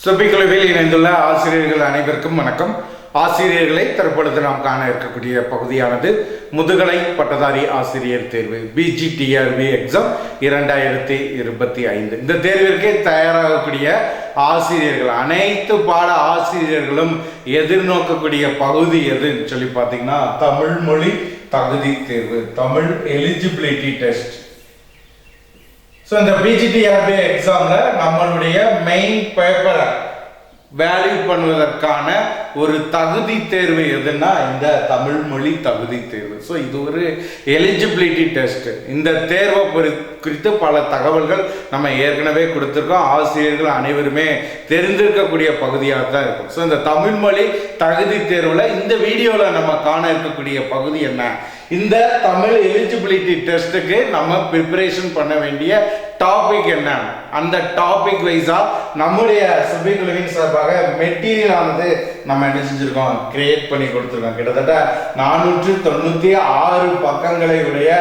சுபிக்குழுவில் இணைந்துள்ள ஆசிரியர்கள் அனைவருக்கும் வணக்கம். ஆசிரியர்களை தற்பொழுது நாம் காண இருக்கக்கூடிய பகுதியானது முதுகலை பட்டதாரி ஆசிரியர் தேர்வு BGTRB எக்ஸாம் 2025. இந்த தேர்விற்கே தயாராகக்கூடிய ஆசிரியர்கள், அனைத்து பாட ஆசிரியர்களும் எதிர்நோக்கக்கூடிய பகுதி எதுன்னு சொல்லி பார்த்தீங்கன்னா தமிழ் மொழி தகுதி தேர்வு, தமிழ் எலிஜிபிலிட்டி டெஸ்ட். ஸோ இந்த BGTRB எக்ஸாம்ல நம்மளுடைய மெயின் பேப்பரை வேல்யூ பண்ணுவதற்கான ஒரு தகுதி தேர்வு எதுன்னா இந்த தமிழ் மொழி தகுதி தேர்வு. ஸோ இது ஒரு எலிஜிபிலிட்டி டெஸ்ட். இந்த தேர்வை குறித்து பல தகவல்கள் நம்ம ஏற்கனவே கொடுத்துருக்கோம். ஆசிரியர்கள் அனைவருமே தெரிந்திருக்கக்கூடிய பகுதியாக தான் இருக்கும். ஸோ இந்த தமிழ் மொழி தகுதி தேர்வில் இந்த வீடியோவில் நம்ம காண இருக்கக்கூடிய பகுதி என்ன, இந்த தமிழ் எலிஜிபிலிட்டி டெஸ்ட்டுக்கு நம்ம ப்ரிப்பரேஷன் பண்ண வேண்டிய டாபிக் என்ன, அந்த டாபிக் வைஸா நம்முடைய சுபிக்குழுவின் சார்பாக மெட்டீரியல் ஆனது நம்ம என்ன செஞ்சிருக்கோம், கிரியேட் பண்ணி கொடுத்துருக்கோம். கிட்டத்தட்ட 496 பக்கங்களை உடைய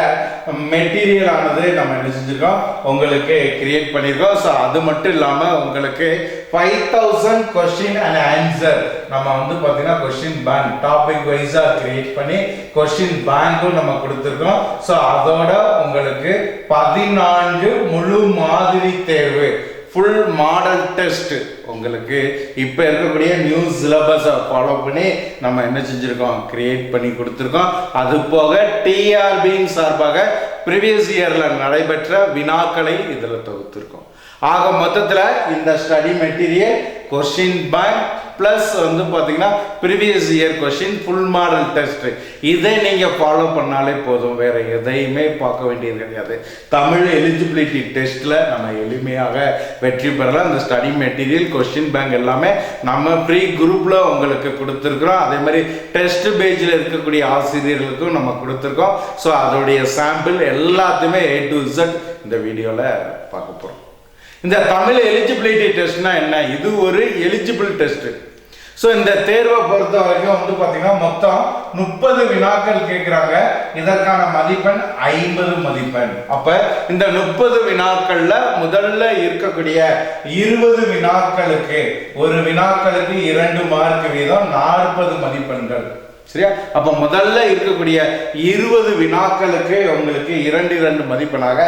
மெட்டீரியல் ஆனது நம்ம என்ன செஞ்சிருக்கோம், உங்களுக்கு கிரியேட் பண்ணியிருக்கோம். ஸோ அது மட்டும் இல்லாமல் உங்களுக்கு 5000 கொஸ்டின் அண்ட் ஆன்சர் நம்ம வந்து பார்த்தீங்கன்னா கொஸ்டின் பேங்க் டாபிக் வைஸா கிரியேட் பண்ணி கொஸ்டின் பேங்க்கும் நம்ம கொடுத்துருக்கோம். ஸோ அதோட உங்களுக்கு 14 முழு மாதிரி தேர்வு ஃபுல் மாடல் டெஸ்ட் உங்களுக்கு இப்போ இருக்கக்கூடிய நியூ சிலபஸை ஃபாலோ பண்ணி நம்ம என்ன செஞ்சுருக்கோம், கிரியேட் பண்ணி கொடுத்துருக்கோம். அது போக டிஆர்பியின் சார்பாக ப்ரீவியஸ் இயரில் நடைபெற்ற வினாக்களை இதில் தொகுத்திருக்கோம். ஆக மொத்தத்தில் இந்த study material, question bank plus வந்து பார்த்தீங்கன்னா previous year question, full model test, இதை நீங்கள் ஃபாலோ பண்ணாலே போதும். வேறு எதையுமே பார்க்க வேண்டியது கிடையாது. தமிழ் எலிஜிபிலிட்டி டெஸ்ட்டில் நம்ம எளிமையாக வெற்றி பெறலாம். இந்த ஸ்டடி மெட்டீரியல், கொஸ்டின் பேங்க் எல்லாமே நம்ம ஃப்ரீ குரூப்பில் உங்களுக்கு கொடுத்துருக்குறோம். அதே மாதிரி டெஸ்ட் பேஜில் இருக்கக்கூடிய ஆசிரியர்களுக்கும் நம்ம கொடுத்துருக்கோம். ஸோ அதோடைய சாம்பிள் எல்லாத்தையுமே A to Z இந்த வீடியோவில் பார்க்க போகிறோம். இந்த தமிழ் எலிஜிபிலிட்டி டெஸ்ட்னா என்ன, இது ஒரு எலிஜிபிள் டெஸ்ட். ஸோ இந்த தேர்வை பொறுத்த வரைக்கும் வந்து பார்த்தீங்கன்னா மொத்தம் 30 வினாக்கள் கேட்குறாங்க. இதற்கான மதிப்பெண் 50 மதிப்பெண். அப்போ இந்த 30 வினாக்கள்ல முதல்ல இருக்கக்கூடிய 20 வினாக்களுக்கு ஒரு வினாக்களுக்கு 2 மார்க் வீதம் 40 மதிப்பெண்கள். சரியா? அப்ப முதல்ல இருக்கக்கூடிய 20 வினாக்களுக்கு உங்களுக்கு 2 மதிப்பெண்ணாக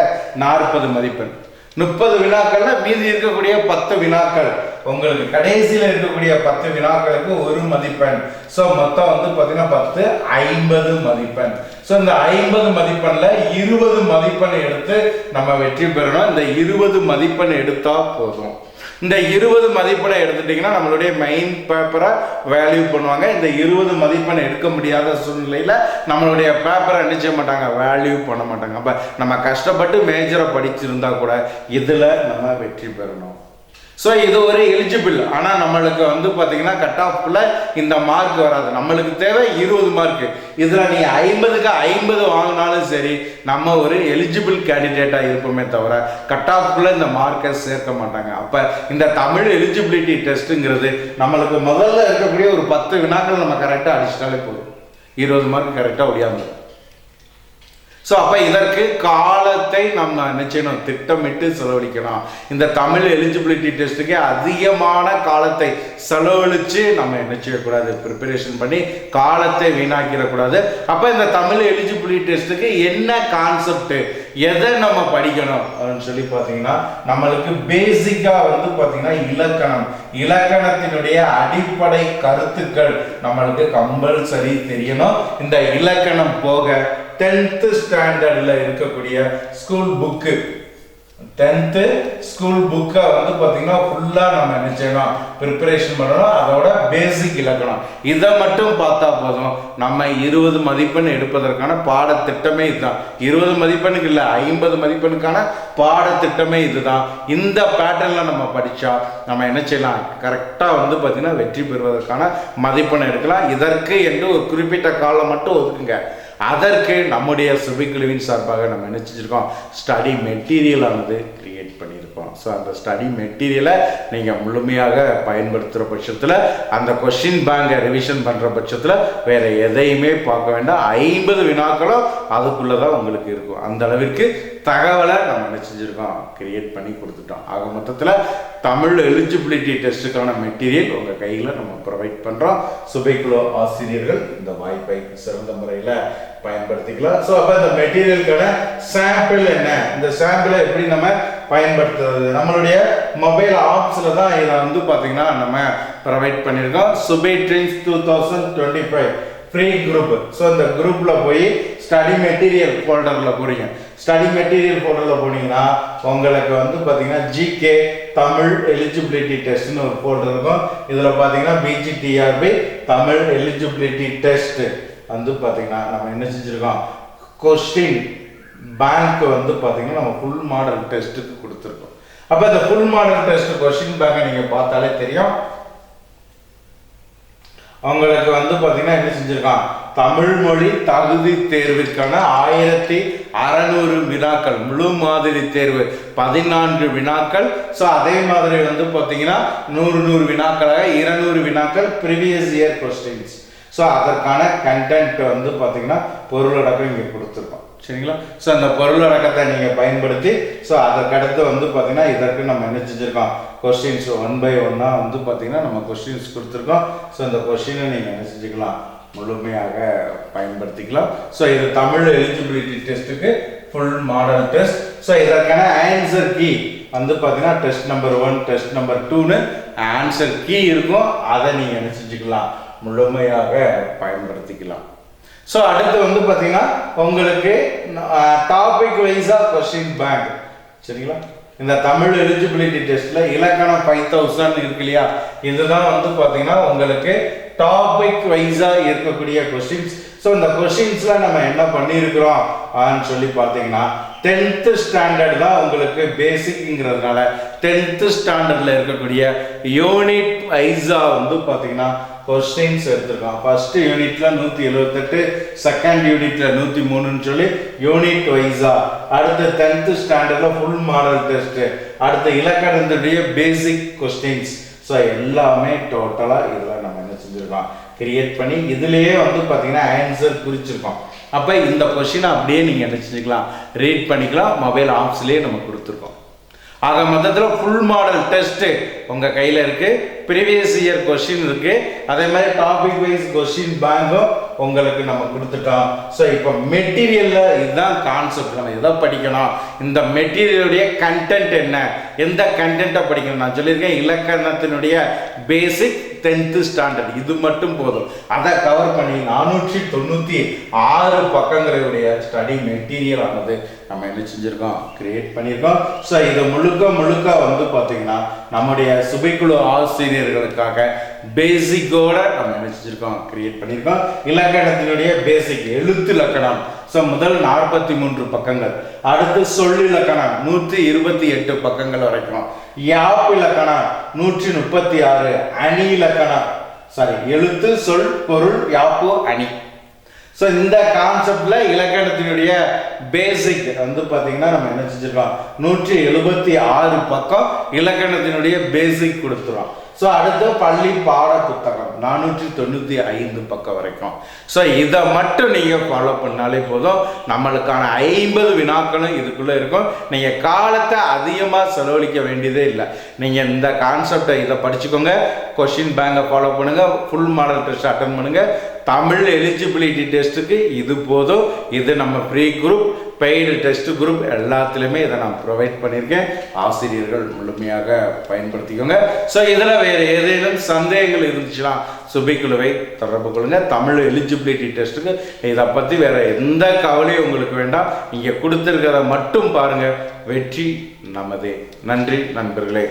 40 மதிப்பெண். 30 வினாக்கள்ல மீதி இருக்கக்கூடிய 10 வினாக்கள் உங்களுக்கு கடைசியில் இருக்கக்கூடிய 10 வினாக்களுக்கு 1 மதிப்பெண். ஸோ மொத்தம் வந்து பார்த்தீங்கன்னா 10 50 மதிப்பெண். ஸோ இந்த 50 மதிப்பெண்ல 20 மதிப்பெண் எடுத்து நம்ம வெற்றி பெறணும். இந்த 20 மதிப்பெண் எடுத்தா போதும். இந்த 20 மதிப்பெண்ணை எடுத்துட்டீங்கன்னா நம்மளுடைய மெயின் பேப்பரை வேல்யூ பண்ணுவாங்க. இந்த 20 மதிப்பெண் எடுக்க முடியாத சூழ்நிலையில் நம்மளுடைய பேப்பரை என்ன செய்ய மாட்டாங்க, வேல்யூ பண்ண மாட்டாங்க. அப்போ நம்ம கஷ்டப்பட்டு மேஜரை படிச்சிருந்தா கூட இதில் நம்ம வெற்றி பெறணும். ஸோ இது ஒரு எலிஜிபிள். ஆனால் நம்மளுக்கு வந்து பார்த்தீங்கன்னா கட் ஆஃப்குள்ள இந்த மார்க் வராது. நம்மளுக்கு தேவை 20 மார்க். இதில் நீ 50க்கு 50 வாங்கினாலும் சரி, நம்ம ஒரு எலிஜிபிள் கேண்டிடேட்டாக இருப்போமே தவிர கட் ஆஃப்குள்ள இந்த மார்க்கை சேர்க்க மாட்டாங்க. அப்போ இந்த தமிழ் எலிஜிபிலிட்டி டெஸ்ட்டுங்கிறது நம்மளுக்கு முதல்ல இருக்கக்கூடிய ஒரு 10 வினாக்கள் நம்ம கரெக்டாக அடிச்சிட்டாலே போதும், 20 மார்க் கரெக்டாக ஒடியாமல். ஸோ அப்போ இதற்கு காலத்தை நம்ம நிச்சயம் திட்டமிட்டு செலவழிக்கணும். இந்த தமிழ் எலிஜிபிலிட்டி டெஸ்ட்டுக்கு அதிகமான காலத்தை செலவழித்து நம்ம என்ன செய்யக்கூடாது, ப்ரிப்பரேஷன் பண்ணி காலத்தை வீணாக்கிடக்கூடாது. அப்போ இந்த தமிழ் எலிஜிபிலிட்டி டெஸ்ட்டுக்கு என்ன கான்செப்ட், எதை நம்ம படிக்கணும் அப்படின்னு சொல்லி பார்த்தீங்கன்னா நம்மளுக்கு பேசிக்காக வந்து பார்த்தீங்கன்னா இலக்கணத்தினுடைய அடிப்படை கருத்துக்கள் நம்மளுக்கு கம்பல்சரி தெரியணும். இந்த இலக்கணம் போக 10th ஸ்டாண்டர்ட்ல இருக்கக்கூடிய ஸ்கூல் புக்கு, 10th ஸ்கூல் புக்கை வந்து பார்த்தீங்கன்னா ஃபுல்லாக நம்ம என்ன செய்யணும், ப்ரிப்பரேஷன் பண்ணணும். அதோட பேசிக் இலக்கணம் இதை மட்டும் பார்த்தா போதும். நம்ம 20 மதிப்பெண் எடுப்பதற்கான பாடத்திட்டமே இதுதான். 20 மதிப்பெண்ணுக்கு இல்லை, 50 மதிப்பெண்ணுக்கான பாடத்திட்டமே இதுதான். இந்த பேட்டர்னில் நம்ம படித்தா நம்ம என்ன செய்யலாம், கரெக்டாக வந்து பார்த்தீங்கன்னா வெற்றி பெறுவதற்கான மதிப்பெண் எடுக்கலாம். இதற்கு என்று ஒரு குறிப்பிட்ட காலம் மட்டும் ஒதுக்குங்க. அதற்கு நம்முடைய சுபிக்குழுவின் சார்பாக நம்ம என்ன செஞ்சிருக்கோம், ஸ்டடி மெட்டீரியல் ஆனது கிரியேட் பண்ணியிருக்கோம். கொடுத்துருக்கோம். ஸோ அந்த ஸ்டடி மெட்டீரியலை நீங்கள் முழுமையாக பயன்படுத்துகிற பட்சத்தில், அந்த கொஷின் பேங்கை ரிவிஷன் பண்ணுற பட்சத்தில் வேறு எதையுமே பார்க்க வேண்டாம். 50 வினாக்களும் அதுக்குள்ளே தான் உங்களுக்கு இருக்கும். அந்த அளவிற்கு தகவலை நம்ம என்ன செஞ்சுருக்கோம், கிரியேட் பண்ணி கொடுத்துட்டோம். ஆக மொத்தத்தில் தமிழ் எலிஜிபிலிட்டி டெஸ்ட்டுக்கான மெட்டீரியல் உங்கள் கையில் நம்ம ப்ரொவைட் பண்ணுறோம். சுபைக்குழு ஆசிரியர்கள் இந்த வாய்ப்பை சிறந்த முறையில் பயன்படுத்திக்கலாம். ஸோ அப்போ இந்த மெட்டீரியலுக்கான சாம்பிள் என்ன, இந்த சாம்பிளை எப்படி நம்ம பயன்படுத்துறது, நம்மளுடைய மொபைல் ஆப்ஸில் தான் இதை வந்து பார்த்தீங்கன்னா நம்ம ப்ரொவைட் பண்ணியிருக்கோம். Zubair trains 2025 free group. So இந்த குரூப்பில் போய் ஸ்டடி மெட்டீரியல் ஃபோல்டரில் போறீங்க. ஸ்டடி மெட்டீரியல் ஃபோல்டரில் போனீங்கன்னா உங்களுக்கு வந்து பார்த்தீங்கன்னா ஜிகே தமிழ் எலிஜிபிலிட்டி டெஸ்ட்னு ஒரு ஃபோல்டர் இருக்கும். இதில் பார்த்தீங்கன்னா பிஜிடிஆர்பி தமிழ் எலிஜிபிலிட்டி டெஸ்ட் வந்து பார்த்தீங்கன்னா நம்ம என்ன செஞ்சுருக்கோம், கொஸ்டின் பேங்க் வந்து பார்த்தீங்கன்னா நம்ம ஃபுல் மாடல் டெஸ்ட்டுக்கு கொடுத்துருக்கோம். அப்போ இந்த ஃபுல் மாடல் டெஸ்ட் கொஸ்டின் பேங்கை நீங்கள் பார்த்தாலே தெரியும். அவங்களுக்கு வந்து பார்த்தீங்கன்னா என்ன செஞ்சுருக்கான், தமிழ் மொழி தகுதி தேர்விற்கான 1600 வினாக்கள், முழு மாதிரி தேர்வு 14 வினாக்கள். ஸோ அதே மாதிரி வந்து பார்த்தீங்கன்னா 100 வினாக்களாக 200 வினாக்கள் ப்ரீவியஸ் இயர் கொஸ்டின்ஸ். ஸோ அதற்கான கண்டென்ட் வந்து பார்த்தீங்கன்னா பொருளடக்கம் இங்கே கொடுத்துருக்கோம். சரிங்களா? ஸோ அந்த பொருளடக்கத்தை நீங்கள் பயன்படுத்தி, ஸோ அதற்கடுத்து வந்து பார்த்தீங்கன்னா இதற்கு நம்ம என்ன செஞ்சுருக்கோம், கொஸ்டின்ஸ் 1 by 1 வந்து பார்த்தீங்கன்னா நம்ம கொஸ்டின்ஸ் கொடுத்துருக்கோம். ஸோ இந்த கொஸ்டினை நீங்கள் என்ன செஞ்சுக்கலாம், முழுமையாக பயன்படுத்திக்கலாம். ஸோ இது தமிழ் எலிஜிபிலிட்டி டெஸ்ட்டுக்கு ஃபுல் மாடல் டெஸ்ட். ஸோ இதற்கான ஆன்சர் கீ வந்து பார்த்தீங்கன்னா டெஸ்ட் நம்பர் 1 டெஸ்ட் நம்பர் 2ன்னு ஆன்சர் கீ இருக்கும். அதை நீங்கள் என்ன செஞ்சுக்கலாம், முழுமையாக பயன்படுத்திக்கலாம். ஸோ அடுத்து வந்து பார்த்தீங்கன்னா உங்களுக்கு டாபிக் வைஸாக கொஸ்டின் பேங்க். சரிங்களா? இந்த தமிழ் எலிஜிபிலிட்டி டெஸ்ட்டில் இலக்கணம் 5000 இருக்கு இல்லையா, இதுதான் வந்து பார்த்தீங்கன்னா உங்களுக்கு டாபிக் வைஸாக இருக்கக்கூடிய கொஸ்டின்ஸ். ஸோ இந்த கொஸ்டின்ஸில் நம்ம என்ன பண்ணியிருக்கிறோம் சொல்லி பார்த்தீங்கன்னா 10th ஸ்டாண்டர்ட் தான் உங்களுக்கு பேசிக்ங்கிறதுனால 10th ஸ்டாண்டர்டில் இருக்கக்கூடிய யூனிட் வைஸாக வந்து பார்த்தீங்கன்னா கொஸ்டின்ஸ் எடுத்திருக்கோம். ஃபர்ஸ்ட் யூனிட்ல 178, செகண்ட் யூனிட்ல 103ன்னு சொல்லி யூனிட் வைஸா. அடுத்து 10th ஸ்டாண்டர்ட்ல ஃபுல் மாடல் டெஸ்ட், அடுத்து இலக்கணத்துடைய பேசிக் கொஸ்டின்ஸ். ஸோ எல்லாமே டோட்டலாக இதில் நம்ம என்ன செஞ்சுருக்கோம், கிரியேட் பண்ணி இதுலேயே வந்து பார்த்தீங்கன்னா ஆன்சர் குறிச்சிருக்கோம். அப்போ இந்த கொஸ்டினை அப்படியே நீங்கள் என்ன செஞ்சுக்கலாம், ரீட் பண்ணிக்கலாம். மொபைல் ஆப்ஸ்லேயே நம்ம கொடுத்துருக்கோம். ஆக மொத்தத்தில் ஃபுல் மாடல் டெஸ்ட்டு உங்கள் கையில் இருக்குது. ப்ரீவியஸ் இயர் கொஸ்டின் இருக்குது. அதே மாதிரி டாபிக் வைஸ் கொஸ்டின் பேங்கும் உங்களுக்கு நம்ம கொடுத்துட்டோம். ஸோ இப்போ மெட்டீரியலில் இதுதான் கான்செப்ட். நம்ம எதை படிக்கணும், இந்த மெட்டீரியலுடைய கண்டென்ட் என்ன, எந்த கண்டென்ட்டை படிக்கணும். நான் சொல்லியிருக்கேன் இலக்கணத்தினுடைய பேசிக் 10th ஸ்டாண்டர்ட், இது மட்டும் போதும். அதை கவர் பண்ணி 496 பக்கங்களுடைய ஸ்டடி மெட்டீரியல் ஆனது நம்ம என்ன செஞ்சுருக்கோம், கிரியேட் பண்ணியிருக்கோம். ஸோ இது முழுக்க வந்து பார்த்தீங்கன்னா நம்முடைய சுபைக்குழு ஆசிரியர்களுக்காக பேசிக்கோட நம்ம என்ன செஞ்சுருக்கோம், கிரியேட் பண்ணியிருக்கோம். இலக்கணத்தினுடைய பேசிக் எழுத்து இலக்கணம். ஸோ முதல் 43 பக்கங்கள், அடுத்து சொல்லிலக்கணம் 128 பக்கங்கள் வரைக்கும், யாப்பு இலக்கணம் 136, அணி இலக்கணம் எழுத்து சொல் பொருள் யாப்பு அணி. ஸோ இந்த கான்செப்ட்ல இலக்கணத்தினுடைய பேசிக் வந்து பார்த்தீங்கன்னா நம்ம என்ன செஞ்சிருக்கோம், 176 பக்கம் இலக்கணத்தினுடைய பேசிக் கொடுத்துருவோம். ஸோ அடுத்து பள்ளி பாட புத்தகம் 495 பக்கம் வரைக்கும். ஸோ இதை மட்டும் நீங்கள் ஃபாலோ பண்ணாலே போதும். நம்மளுக்கான 50 வினாக்களும் இதுக்குள்ளே இருக்கும். நீங்கள் காலத்தை அதிகமாக செலவழிக்க வேண்டியதே இல்லை. நீங்கள் இந்த கான்செப்டை இதை படிச்சுக்கோங்க, கொஷின் பேங்கை ஃபாலோ பண்ணுங்கள், ஃபுல் மாடல் டெஸ்ட் அட்டன் பண்ணுங்கள். தமிழ் எலிஜிபிலிட்டி டெஸ்ட்டுக்கு இது போதும். இது நம்ம free group, paid test group எல்லாத்துலேயுமே இதை நான் ப்ரொவைட் பண்ணியிருக்கேன். ஆசிரியர்கள் முழுமையாக பயன்படுத்திக்கோங்க. ஸோ இதில் வேறு ஏதேனும் சந்தேகங்கள் இருந்துச்சுன்னா சுபைக்குழுவை தொடர்பு கொள்ளுங்க. தமிழ் எலிஜிபிலிட்டி டெஸ்ட்டுக்கு இதை பற்றி வேறு எந்த கவலையும் உங்களுக்கு வேண்டாம். இங்கே கொடுத்துருக்கிறத மட்டும் பாருங்கள். வெற்றி நமதே. நன்றி நண்பர்களே.